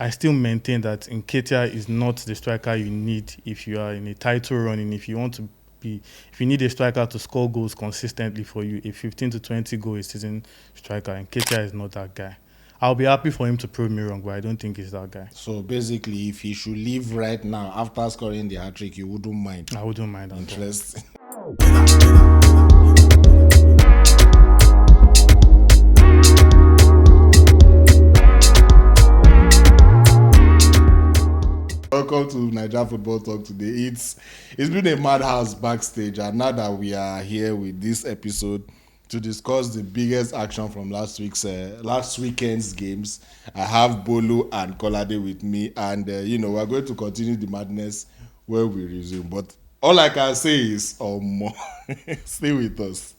I still maintain that Nketiah is not the striker you need if you are in a title running. If you need a striker to score goals consistently for you, a 15 to 20 goal a season striker, Nketiah is not that guy. I'll be happy for him to prove me wrong, but I don't think he's that guy. So basically, if he should leave right now after scoring the hat-trick, you wouldn't mind? I wouldn't mind. Interesting. Welcome to Naija Football Talk today. It's been a madhouse backstage, and now that we are here with this episode to discuss the biggest action from last weekend's games, I have Bolu and Kolade with me, and we're going to continue the madness where we resume. But all I can say is, stay with us.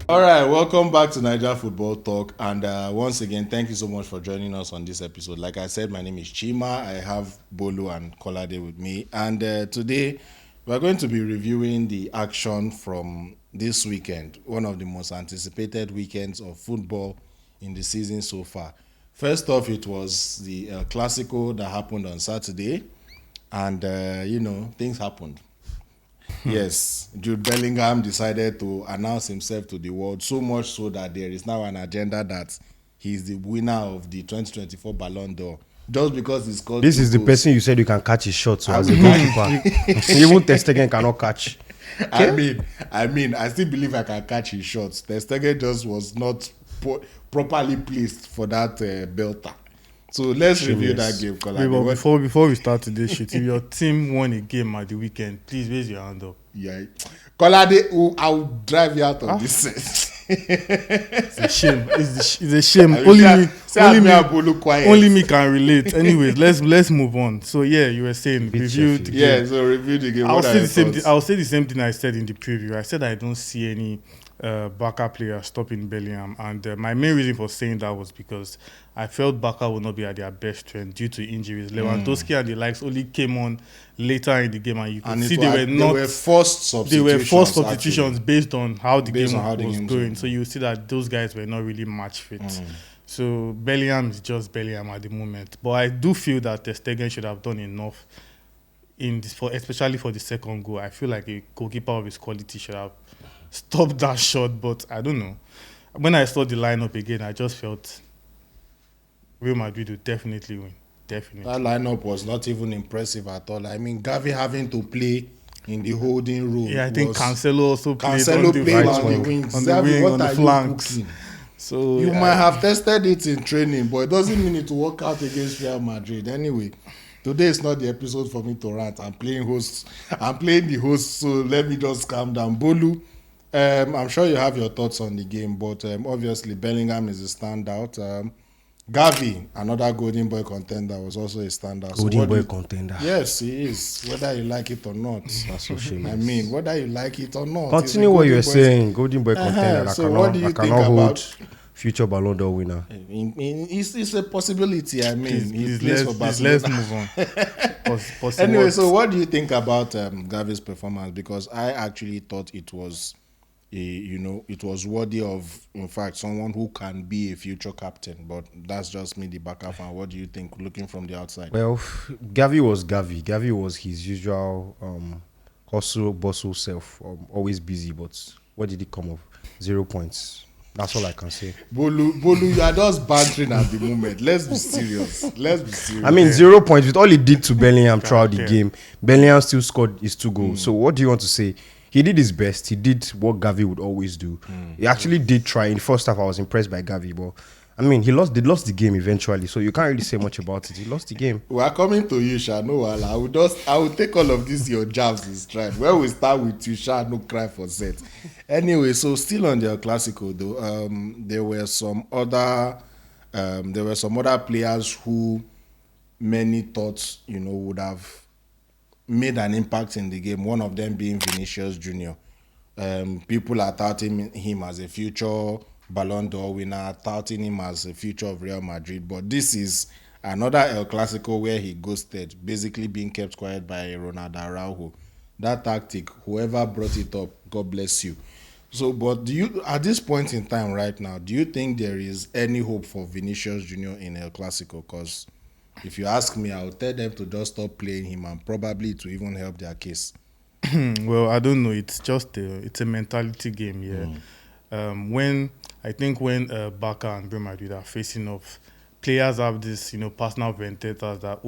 All right, welcome back to Naija Football Talk, and once again, thank you so much for joining us on this episode. Like I said, my name is Chima. I have Bolu and Kolade with me, and today we're going to be reviewing the action from this weekend, one of the most anticipated weekends of football in the season so far. First off, it was the Clasico that happened on Saturday, and things happened. Yes, Jude Bellingham decided to announce himself to the world, so much so that there is now an agenda that he's the winner of the 2024 Ballon d'Or. Just because he's called. This is the person you said you can catch his shot, so as a goalkeeper. Even Ter Stegen cannot catch. Okay? I mean, I still believe I can catch his shots. Ter Stegen just was not properly placed for that belter. So let's review that game, Kolade. Before we start today's shit, if your team won a game at the weekend, please raise your hand up. Yeah. Kolade, I'll drive you out of this set. It's a shame. It's a shame. Only me can relate. Anyways, let's move on. So yeah, you were saying review the game. Yeah, so review the game. I'll say the same thing I said in the preview. I said I don't see any Barca player stopping Bellingham, and my main reason for saying that was because I felt Barca would not be at their best strength due to injuries. Lewandowski and the likes only came on later in the game, and you could see they were forced substitutions based on how the game was going. So you see that those guys were not really match fit. So Bellingham is just Bellingham at the moment, but I do feel that Ter Stegen should have done enough especially for the second goal. I feel like a goalkeeper of his quality should have stopped that shot, but I don't know. When I saw the lineup again, I just felt Real Madrid would definitely win. Definitely. That lineup was not even impressive at all. I mean, Gavi having to play in the holding role. Yeah, I think Cancelo also played on the wings. On the flanks. So you might have tested it in training, but it doesn't mean it will work out against Real Madrid. Anyway, today is not the episode for me to rant. I'm playing the host, so let me just calm down. Bolu, I'm sure you have your thoughts on the game, but obviously Bellingham is a standout. Gavi, another Golden Boy contender, was also a standout. Golden Boy contender. Yes, he is, whether you like it or not. That's so shameless. I mean, whether you like it or not. Continue what you're saying. Golden Boy contender. So what do you think about future Ballon d'Or winner? It's a possibility. I mean, let's move on. Anyway, so what do you think about Gavi's performance? Because I actually thought it was it was worthy of, in fact, someone who can be a future captain. But that's just me, the Barca fan. What do you think, looking from the outside? Well, Gavi was Gavi. Gavi was his usual hustle, bustle self, always busy. But what did he come up? 0 points. That's all I can say. Bolu, you are just bantering at the moment. Let's be serious. I mean, 0 points with all he did to Bellingham throughout the game. Bellingham still scored his 2 goals. So what do you want to say? He did his best. He did what Gavi would always do. He actually did try. In the first half, I was impressed by Gavi, but I mean, they lost the game eventually, so you can't really say much about it. He lost the game. We are coming to you, Sha. No, I will take all of this your jabs in stride. Where we start with you, Sha, no cry for set. Anyway, so still on the Clasico though, there were some other players who many thought would have made an impact in the game. One of them being Vinicius Junior. People are touting him as a future Ballon d'Or winner, touting him as a future of Real Madrid. But this is another El Clasico where he ghosted, basically being kept quiet by Ronaldo Araujo. That tactic, whoever brought it up, God bless you. So, but do you, at this point in time right now, do you think there is any hope for Vinicius Junior in El Clasico? Because if you ask me, I'll tell them to just stop playing him and probably to even help their case. Well, I don't know. It's just it's a mentality game. Yeah. When Barca and Real Madrid are facing off, players have this, personal vendettas that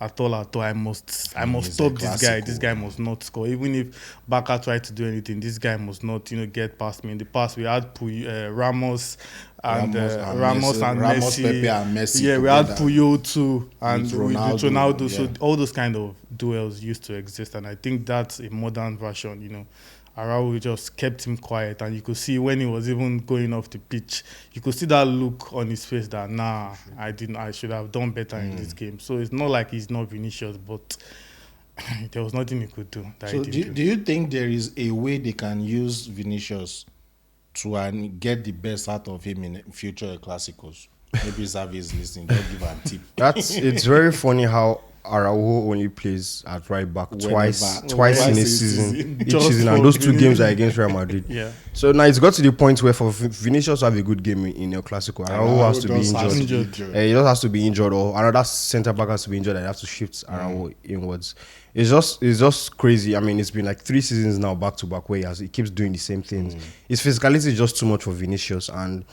at all I must stop this guy. This guy must not score. Even if Barca try to do anything, this guy must not, get past me. In the past, we had Ramos and Ramos, Pepe and Messi. Yeah, we had Puyol too, and with with Ronaldo. Ronaldo. Yeah. So all those kind of duels used to exist, and I think that's a modern version. Araujo just kept him quiet, and you could see when he was even going off the pitch, you could see that look on his face that I should have done better in this game. So it's not like he's not Vinicius, but there was nothing he could do. So do you think there is a way they can use Vinicius to get the best out of him in future Clásicos? Maybe Xavi is listening. Don't give a tip. It's very funny how Araujo only plays at right back twice in a season. Each season, and those 2 games are against Real Madrid. Yeah. So now it's got to the point where for Vinicius to have a good game in El Clasico, Araujo has to be injured. He just has to be injured, or another centre back has to be injured, and have to shift Araujo inwards. It's just crazy. I mean, it's been like 3 seasons now back to back where he keeps doing the same things. His physicality is just too much for Vinicius, and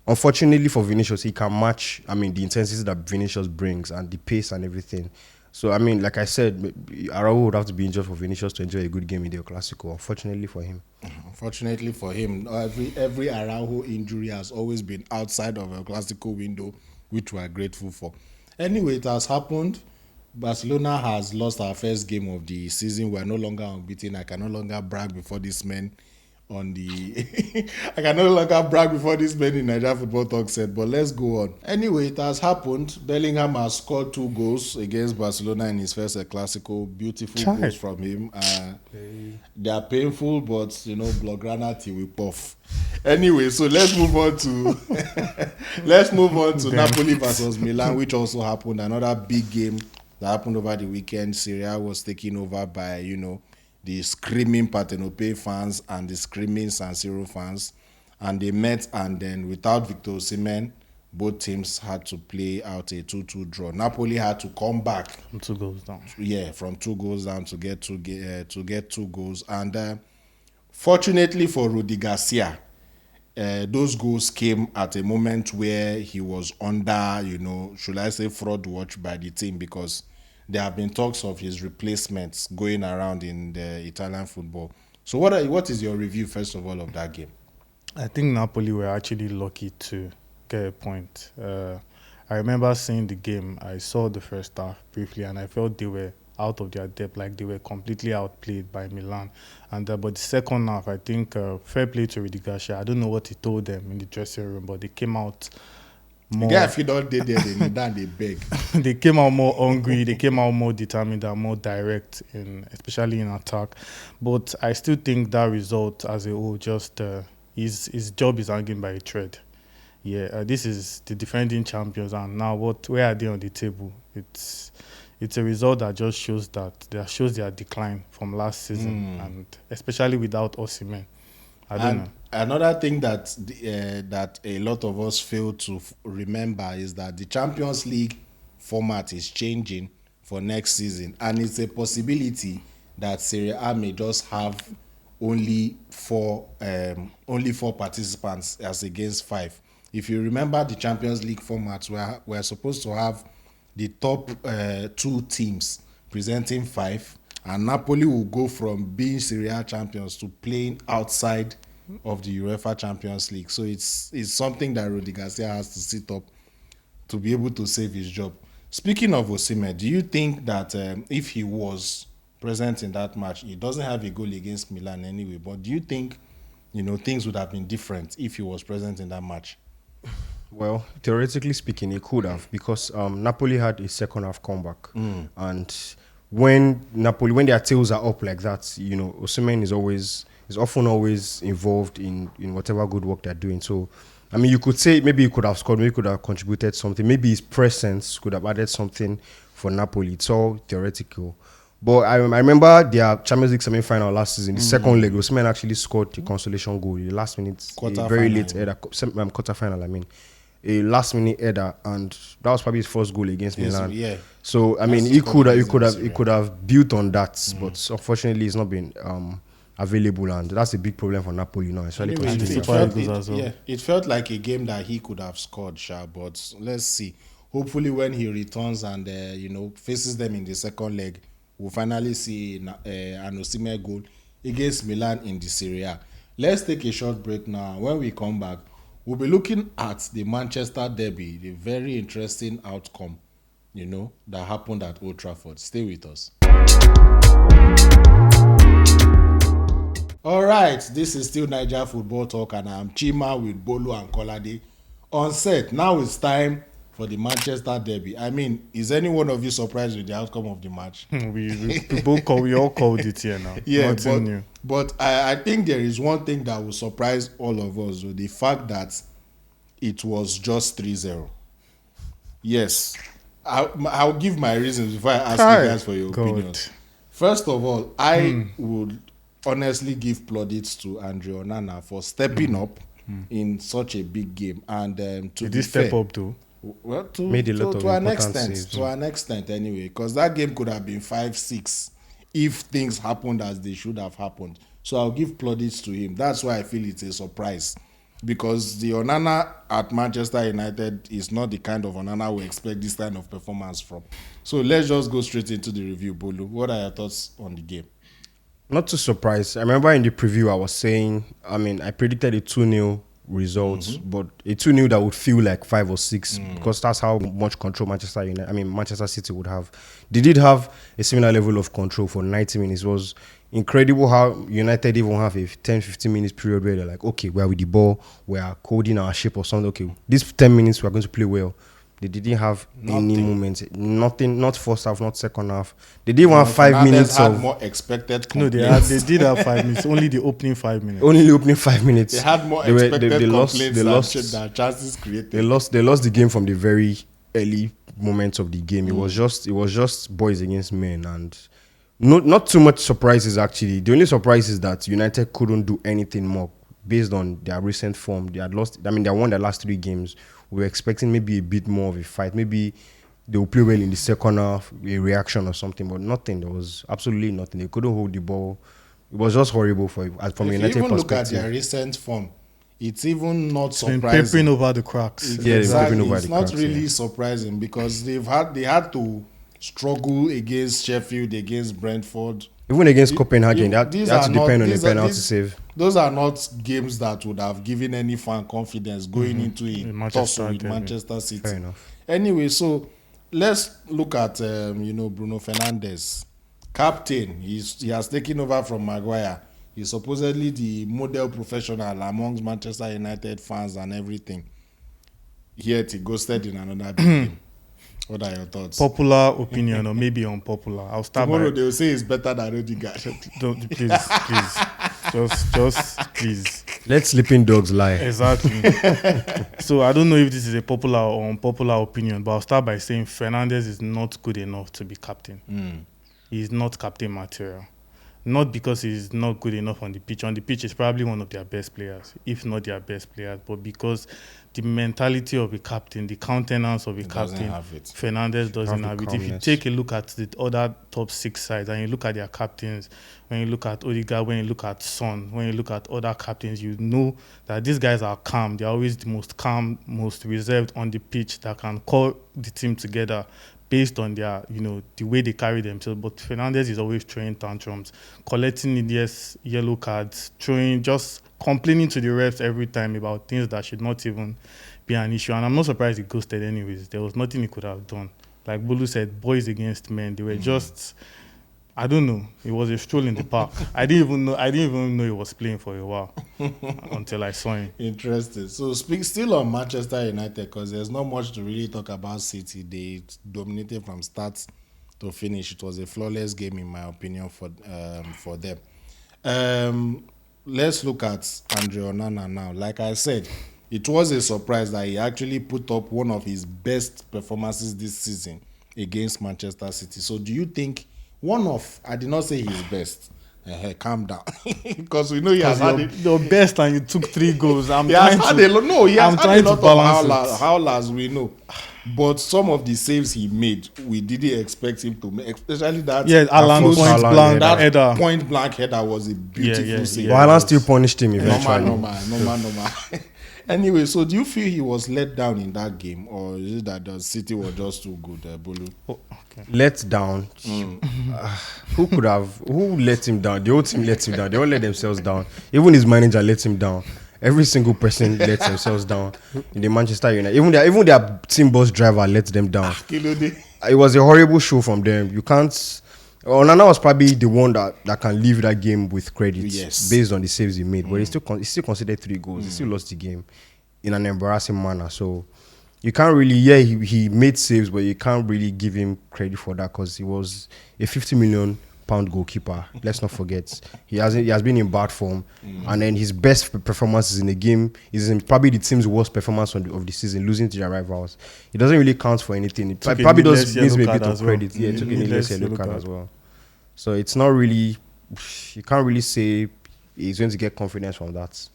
unfortunately for Vinicius, he can match, the intensity that Vinicius brings and the pace and everything. So, like I said, Araujo would have to be injured for Vinicius to enjoy a good game in the Clasico, unfortunately for him. Unfortunately for him, every Araujo injury has always been outside of a Clasico window, which we are grateful for. Anyway, it has happened. Barcelona has lost our first game of the season. We are no longer unbeaten. I can no longer brag before these men on the I can no longer brag before this man in Naija Football Talk said, but let's go on. Anyway, it has happened. Bellingham has scored 2 goals against Barcelona in his first Clásico. Beautiful goals from him. They are painful, but Blaugrana till we puff. Anyway, so let's move on to Napoli versus Milan, which also happened. Another big game that happened over the weekend. Serie A was taken over by the screaming Partenope fans and the screaming San Siro fans, and they met, and then without Victor Osimhen, both teams had to play out a 2-2 draw. Napoli had to come back from 2 goals down. Yeah, from 2 goals down to get 2 goals, and fortunately for Rudy Garcia, those goals came at a moment where he was under, should I say, fraud watch by the team, because there have been talks of his replacements going around in the Italian football. So what is your review, first of all, of that game? I think Napoli were actually lucky to get a point. I remember seeing the game. I saw the first half briefly, and I felt they were out of their depth, like they were completely outplayed by Milan. And but the second half, I think fair play to Rudy Garcia. I don't know what he told them in the dressing room, but they came out more. Yeah, if you don't did there, they down, they beg. They came out more hungry. They came out more determined and more direct, especially in attack. But I still think that result as a whole, just his job is hanging by a thread. Yeah, this is the defending champions, and now where are they on the table? It's a result that just shows their decline from last season, and especially without Osimhen. I don't know. Another thing that a lot of us fail to remember is that the Champions League format is changing for next season, and it's a possibility that Serie A may just have only four participants as against 5. If you remember the Champions League format, we're supposed to have the top 2 teams presenting 5, and Napoli will go from being Serie A champions to playing outside of the UEFA Champions League. So it's something that Rudy Garcia has to sit up to be able to save his job. Speaking of Osimhen, do you think that if he was present in that match, he doesn't have a goal against Milan anyway, but do you think things would have been different if he was present in that match? Well, theoretically speaking, he could have, because Napoli had a second half comeback, and when their tails are up like that, Osimhen is often always involved in whatever good work they're doing. So, I mean, you could say maybe he could have scored, maybe he could have contributed something, maybe his presence could have added something for Napoli. It's all theoretical. But I remember their Champions League semi-final last season. The second leg, Osimhen actually scored the consolation goal. The last minute, a very late header, quarter-final. I mean, a last-minute header, and that was probably his first goal against Milan. Yeah. So I mean, he could have built on that, but unfortunately, it's not been available, and that's a big problem for Napoli now. Especially Anyway, it felt like a game that he could have scored, but let's see. Hopefully, when he returns and faces them in the second leg, we'll finally see an Osimhen goal against Milan in the Serie A. Let's take a short break now. When we come back, we'll be looking at the Manchester derby, the very interesting outcome, that happened at Old Trafford. Stay with us. All right, this is still Naija Football Talk, and I'm Chima with Bolu and Kolade on set. Now it's time for the Manchester derby. I mean, is any one of you surprised with the outcome of the match? we all called it here now. Yeah, but I think there is one thing that will surprise all of us, with the fact that it was just 3-0. Yes, I'll give my reasons before I ask you guys for your opinions. First of all, I would honestly give plaudits to Andre Onana for stepping up in such a big game, and to did he step up too? Well, to an extent anyway, because that game could have been 5-6 if things happened as they should have happened. So I'll give plaudits to him. That's why I feel it's a surprise, because the Onana at Manchester United is not the kind of Onana we expect this kind of performance from. So let's just go straight into the review. Bolu, what are your thoughts on the game? Not too surprised. I remember in the preview I was saying, I predicted a 2-0 result, but a 2-0 that would feel like 5 or 6, because that's how much control Manchester City would have. They did have a similar level of control for 90 minutes. It was incredible how United even have a 10-15 minutes period where they're like, okay, we're with the ball, we are holding our shape or something. Okay, these 10 minutes we're going to play well. They didn't have any moments. Nothing, not first half, not second half. They didn't have 5 minutes had of more expected complaints. No, they did have 5 minutes. Only the opening 5 minutes. Only the opening 5 minutes. They had more expected complaints than chances created. They lost the game from the very early moments of the game. It was just boys against men, and not too much surprises actually. The only surprise is that United couldn't do anything more based on their recent form. They had lost. They won their last 3 games. We were expecting maybe a bit more of a fight. Maybe they will play well in the second half, a reaction or something, but nothing. There was absolutely nothing. They couldn't hold the ball. It was just horrible from a United perspective. If you even look at their recent form, it's even not surprising. It's been peppering over the cracks. Exactly. It's not really surprising, because they had to struggle against Sheffield, against Brentford. Even against Copenhagen, that has to depend on the penalty save. Those are not games that would have given any fan confidence going into a tussle with Manchester City. Fair enough. Anyway, so let's look at Bruno Fernandes, captain. He has taken over from Maguire. He's supposedly the model professional amongst Manchester United fans and everything. Yet he ghosted in another big game. What are your thoughts? Popular opinion or maybe unpopular. I'll start Tomorrow they will say it's better than Odegaard. Please. Please. Let sleeping dogs lie. Exactly. So I don't know if this is a popular or unpopular opinion, but I'll start by saying Fernandes is not good enough to be captain. He's not captain material. Not because he's not good enough on the pitch. On the pitch, he's probably one of their best players, if not their best players. But because the mentality of a captain, the countenance of a captain, Fernandes doesn't have it. If you take a look at the other top 6 sides and you look at their captains, when you look at Odegaard, when you look at Son, when you look at other captains, you know that these guys are calm. They're always the most calm, most reserved on the pitch, that can call the team together based on their, the way they carry themselves. But Fernandes is always throwing tantrums, collecting yellow cards, just complaining to the refs every time about things that should not even be an issue. And I'm not surprised he ghosted anyways. There was nothing he could have done. Like Bolu said, boys against men. They were just, I don't know. It was a stroll in the park. I didn't even know he was playing for a while until I saw him. Interesting. So still on Manchester United, because there's not much to really talk about City. They dominated from start to finish. It was a flawless game, in my opinion, for them. Let's look at Andre Onana now. Like I said, it was a surprise that he actually put up one of his best performances this season against Manchester City. So do you think One of, I did not say his best. Calm down, because we know he has had your best and you took 3 goals. he has had a lot. No, he has had a lot of howlers. We know, but some of the saves he made, we didn't expect him to make. Especially that. Yeah, Haaland point blank header was a beautiful save. But Haaland still punished him eventually. Normal. Anyway, so do you feel he was let down in that game, or is it that the City were just too good, Bolu? Let down? Who let him down? The whole team let him down. They all let themselves down. Even his manager let him down. Every single person lets themselves down in the Manchester United. Even their team bus driver let them down. It was a horrible show from them. You can't... Onana was probably the one that can leave that game with credit based on the saves he made. But he still considered 3 goals. He still lost the game in an embarrassing manner. So you can't really, he made saves, but you can't really give him credit for that because he was a £50 million goalkeeper. Let's not forget. He has been in bad form. And then his best performances in the game is in probably the team's worst performance of the season, losing to their rivals. It doesn't really count for anything. It probably does needs me a bit of credit. Yeah, it took a needless yellow card as well. So it's not really, you can't really say he's going to get confidence from that.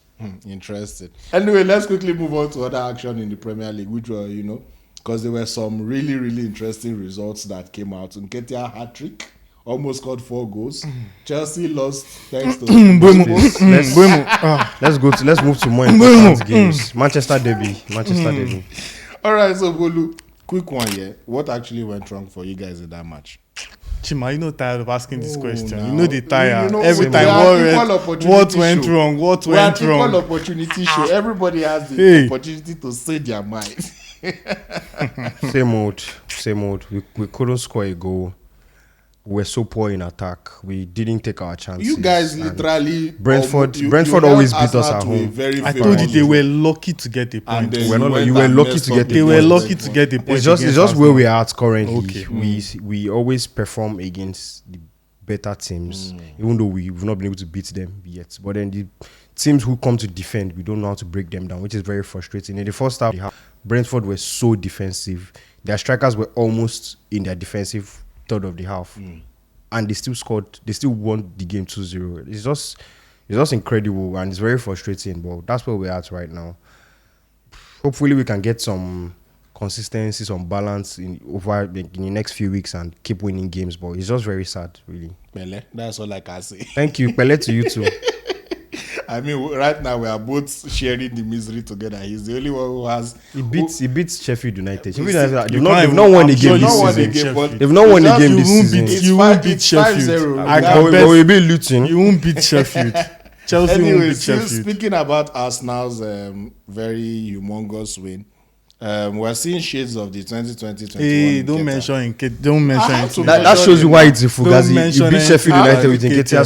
Interesting. Anyway, let's quickly move on to other action in the Premier League, which were, because there were some really, really interesting results that came out. Nketiah hatrick, almost scored 4 goals. Chelsea lost thanks to... Let's move to more important games. Manchester derby. All right, so Bolu, quick one here. What actually went wrong for you guys in that match? Chima, tired of asking this question. They tire. Every time, what went wrong? What went wrong? Equal opportunity show. Everybody has the opportunity to say their mind. Same old. We couldn't score a goal. We were so poor in attack. We didn't take our chances. You guys literally... Brentford always beat us at home. I told you they were lucky to get a point. You were lucky to get a point. They were lucky to get a point. It's just where we are at currently. Okay. We always perform against the better teams, even though we've not been able to beat them yet. But then the teams who come to defend, we don't know how to break them down, which is very frustrating. In the first half, Brentford were so defensive. Their strikers were almost in their defensive third of the half, and they still scored. They still won the game 2-0. It's just incredible, and it's very frustrating. But that's where we're at right now. Hopefully, we can get some consistency, some balance in the next few weeks, and keep winning games. But it's just very sad, really. Pele, that's all I can say. Thank you, Pele, to you too. I mean, right now we are both sharing the misery together. He's the only one who has... He beats Sheffield United. They've not won a game this season. They've not won a game this season. You won't beat Sheffield. We'll be Luton. You won't beat Sheffield. Chelsea won't beat Sheffield. Speaking about Arsenal's very humongous win, we're seeing shades of the 2020-21. Hey, don't mention that shows you why it's a fugazi. You beat Sheffield United with Nketiah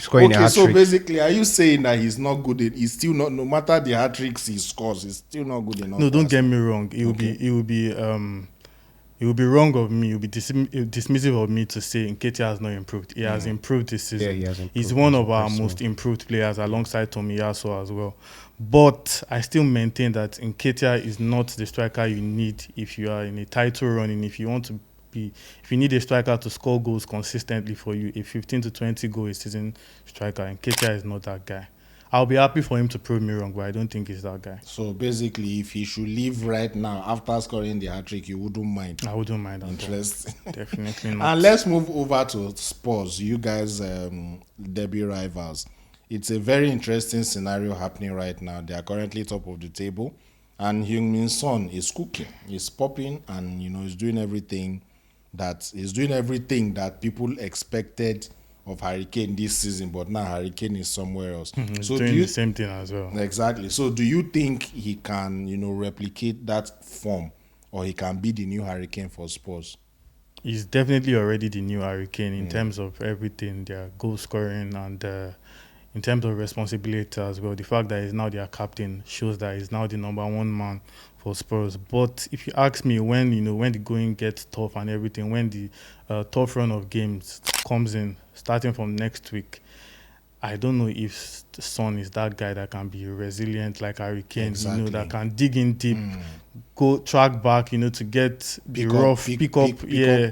scoring a hat-trick. So basically, are you saying that he's not good? He's still not, no matter the hat-tricks he scores, he's still not good enough? No, don't get me wrong. It would be wrong of me. It would be dismissive of me to say Nketiah has not improved. He has improved this season. Yeah, he has improved. He's one of our most improved players alongside Tomiyasu as well. But I still maintain that Nketiah is not the striker you need if you are in a title running. If you need a striker to score goals consistently for you, a 15 to 20 goal a season striker, Nketiah is not that guy. I'll be happy for him to prove me wrong, but I don't think he's that guy. So basically, if he should leave right now after scoring the hat-trick, you wouldn't mind? I wouldn't mind. Interesting. Definitely not. And let's move over to Spurs. You guys, derby rivals. It's a very interesting scenario happening right now. They are currently top of the table. And Heung-min Son is cooking. He's popping and, he's doing everything that people expected of Harry Kane this season, but now Harry Kane is somewhere else. So doing the same thing as well. Exactly. So do you think he can, replicate that form, or he can be the new Harry Kane for Spurs? He's definitely already the new Harry Kane in terms of everything, their goal scoring and in terms of responsibility as well. The fact that he's now their captain shows that he's now the number one man for Spurs. But if you ask me when the going gets tough and everything, when the tough run of games comes in, starting from next week, I don't know if Son is that guy that can be resilient like Harry Kane, Exactly. that can dig in deep, go track back, to get the rough, pick up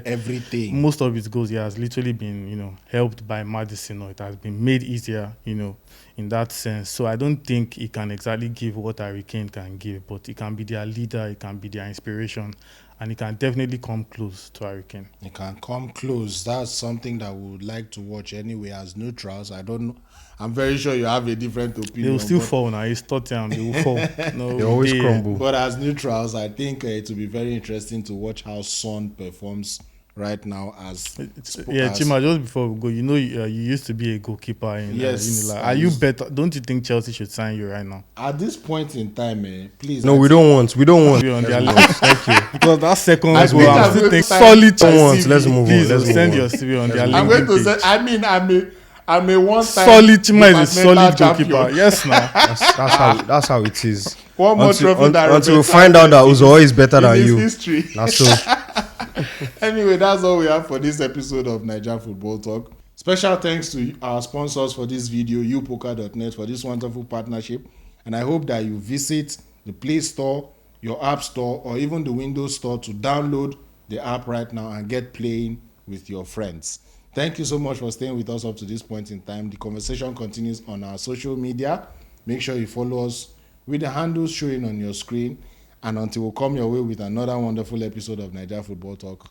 everything. Most of his goals, he has literally been, helped by Maddison, or it has been made easier, in that sense. So I don't think he can exactly give what Harry Kane can give, but he can be their leader, he can be their inspiration, and he can definitely come close to Harry Kane. He can come close. That's something that we would like to watch anyway as neutrals. I don't know. I'm very sure you have a different opinion. They will still fall now. It's Tottenham. They will fall. No, They always crumble. But as neutrals, I think it will be very interesting to watch how Son performs right now Chima, just before we go, you used to be a goalkeeper in Unilag. Are you better? Don't you think Chelsea should sign you right now? At this point in time, please. No, we don't want. Be on their list. Thank you. Because that second I goal, I'm still thinking solid Chelsea. Let's move on. Please Let's send move your on. CV on their I'm going to LinkedIn say. page. I'm a one-time Solid. Chima is a solid champion. goalkeeper. Yes, now. That's how it is. One more trophy until we find out that Uzo is better than you. History. That's so. Anyway, that's all we have for this episode of Naija Football Talk. Special thanks to our sponsors for this video, upoker.net, for this wonderful partnership. And I hope that you visit the Play Store, your App Store, or even the Windows Store to download the app right now and get playing with your friends. Thank you so much for staying with us up to this point in time. The conversation continues on our social media. Make sure you follow us with the handles showing on your screen. And until we come your way with another wonderful episode of Naija Football Talk.